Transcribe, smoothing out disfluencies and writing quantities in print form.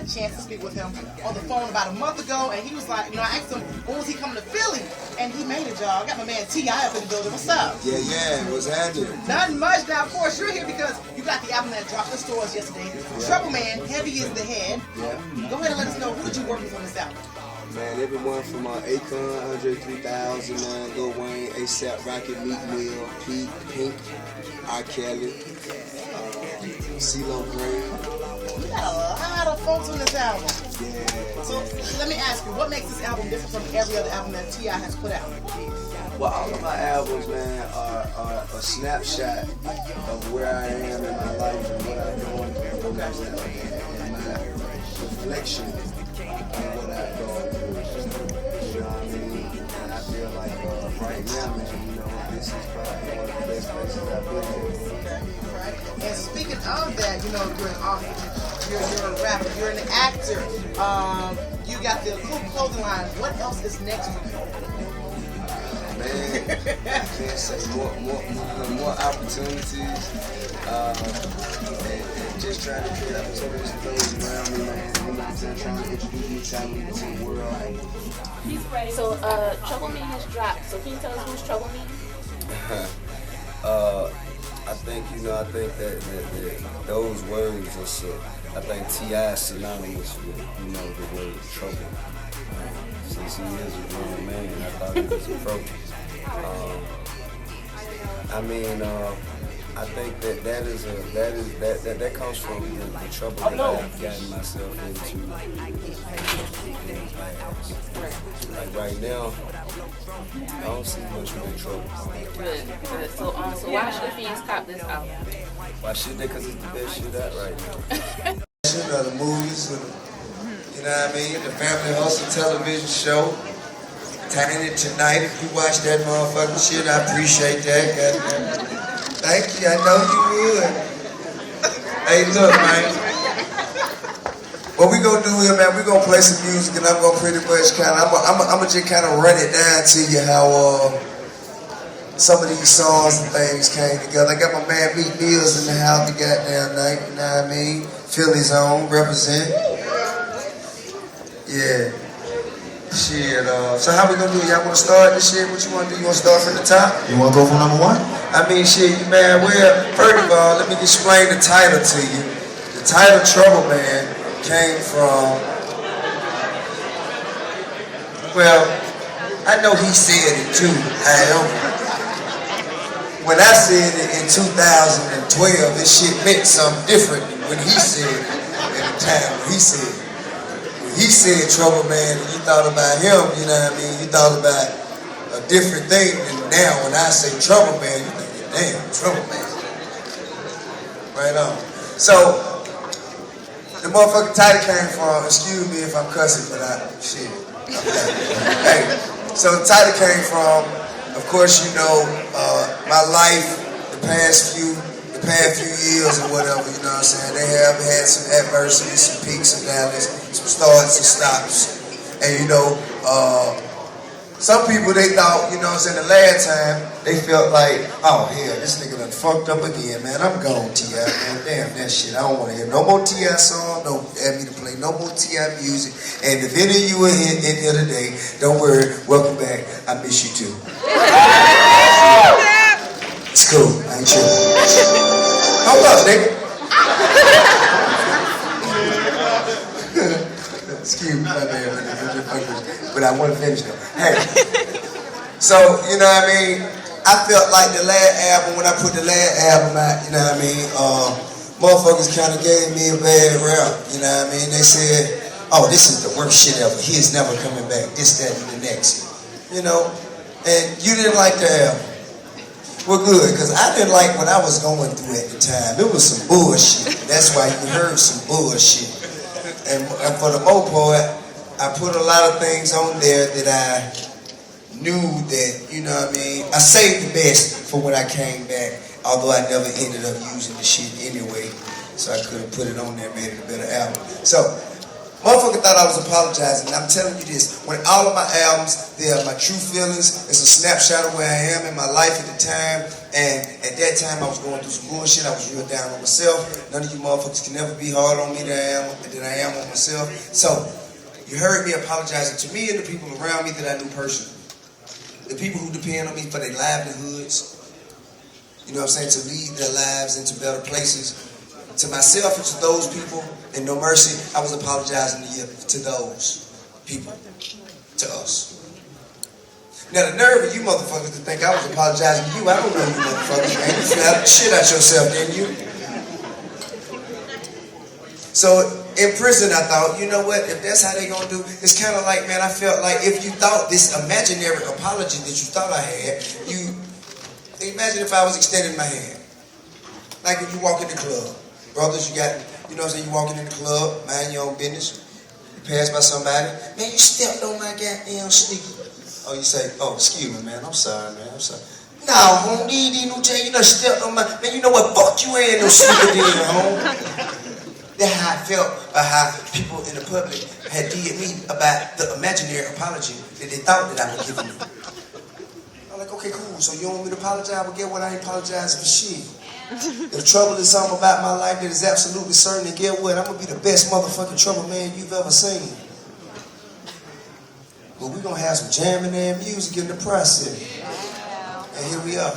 a chance to speak with him on the phone about a month ago, and he was like, I asked him, when was he coming to Philly? And he made it, y'all. I got my man T.I. up in the building. What's up? Yeah, what's happening? Nothing much. Now, of course, you're here because you got the album that dropped in stores yesterday. Trouble Man, Heavy is the Head. Yeah. Go ahead and let us know, who did you work with on this album? Man, everyone from Akon, Andre 3000, man, Lil Wayne, ASAP Rocky, Meek Mill, Pete, Pink, R. Kelly, CeeLo Green. You got a lot of folks on this album. Yeah. So let me ask you, what makes this album different from every other album that T.I. has put out? Well, all of my albums, man, are a snapshot of where I am in my life and what I'm doing and my reflection of what I've gone through. You know what I mean? And I feel like right now, man, this is probably one of the best places I've been in. Right. And speaking of that, you're an author, you're a rapper, you're an actor. You got the cool clothing line. What else is next for you? Man, I can't say more opportunities, and just trying to create opportunities for those around me, man. You know what I'm saying? Trying to introduce new talent into the world. So, Trouble Me has dropped. So, can you tell us who's Trouble Me? I think that those words are so. I think T.I. is synonymous with, the word trouble. Since he is a grown man, I thought he was a pro. I think that comes from the trouble that I've gotten myself into. Like right now, I don't see much of the trouble. Good. So why should fans cop this album? Why should they? Because it's the best shit out right now. The movies, you know what I mean? The Family Hustle television show. Tiny Tonight, if you watch that motherfucking shit, I appreciate that. Thank you, I know you would. Hey, look, man. What we gonna do here, man, we gonna play some music and I'm gonna pretty much I'm gonna just kind of run it down to you how some of these songs and things came together. I got my man Meek Mill in the house the goddamn night, you know what I mean? Philly's own, represent. Yeah. Shit, so how we gonna do it? Y'all wanna start this shit? What you wanna do? You wanna start from the top? You wanna go from number one? Shit, man, first of all, let me explain the title to you. The title Trouble Man came from, well, I know he said it too, however, when I said it in 2012, this shit meant something different than when he said it at the time when he said it. He said Trouble Man, and you thought about him, you know what I mean? You thought about a different thing than now when I say Trouble Man, you think, damn, Trouble Man. Right on. So, the motherfucking title came from, excuse me if I'm cussing, but shit. Hey, so the title came from, of course, my life, the past few years or whatever, you know what I'm saying? They have had some adversity, some peaks and valleys, some starts and stops. And some people they thought, the last time they felt like, oh hell, this nigga done fucked up again, man. I'm gone, T.I. Man, damn that shit. I don't want to hear no more T.I. song, don't ask me to play no more T.I. music. And if any of you are in here today, don't worry, welcome back. I miss you too. It's cool, I ain't tripping. Hold up, nigga. Excuse me, my man, but I want to finish though. Hey, so, you know what I mean? I felt like the last album, when I put the last album out, you know what I mean? Motherfuckers kind of gave me a bad rap, you know what I mean? They said, oh, this is the worst shit ever. He's never coming back. This, that, and the next. And you didn't like the album. Well, good, because I didn't like what I was going through at the time. It was some bullshit. That's why you heard some bullshit. And for the most part, I put a lot of things on there that I knew that, you know what I mean? I saved the best for when I came back, although I never ended up using the shit anyway. So I could have put it on there and made it a better album. So, motherfucker thought I was apologizing. And I'm telling you this, when all of my albums, They are my true feelings. It's a snapshot of where I am in my life at the time. And at that time, I was going through some bullshit. I was real down on myself. None of you motherfuckers can never be hard on me than I am on myself. So, you heard me apologizing to me and the people around me that I knew personally. The people who depend on me for their livelihoods. You know what I'm saying? To lead their lives into better places. To myself and to those people, and no mercy, I was apologizing to those people. To us. Now, the nerve of you motherfuckers to think I was apologizing to you. I don't know you motherfuckers, man. You slapped the shit out yourself, didn't you? So, in prison, I thought, you know what? If that's how they gonna do, it's kind of like, man, I felt like if you thought this imaginary apology that you thought I had, imagine if I was extending my hand. Like when you walk in the club. Brothers, you got, you know what I'm saying, you walking in the club, mind your own business. You pass by somebody, man, you stepped on my goddamn sneaker. Oh, you say, oh, excuse me, man, I'm sorry, man, I'm sorry. No, home, you done stepped on my, man, you know what, fuck you ain't no sneaker then, home. That's how I felt about how people in the public had did me about the imaginary apology that they thought that I was giving them. I'm like, okay, cool, so you want me to apologize? Well, get what, I ain't apologizing for shit. If trouble is something about my life that is absolutely certain, and get what, I'm going to be the best motherfucking trouble man you've ever seen. But we're going to have some jamming and music in the process. And here we are.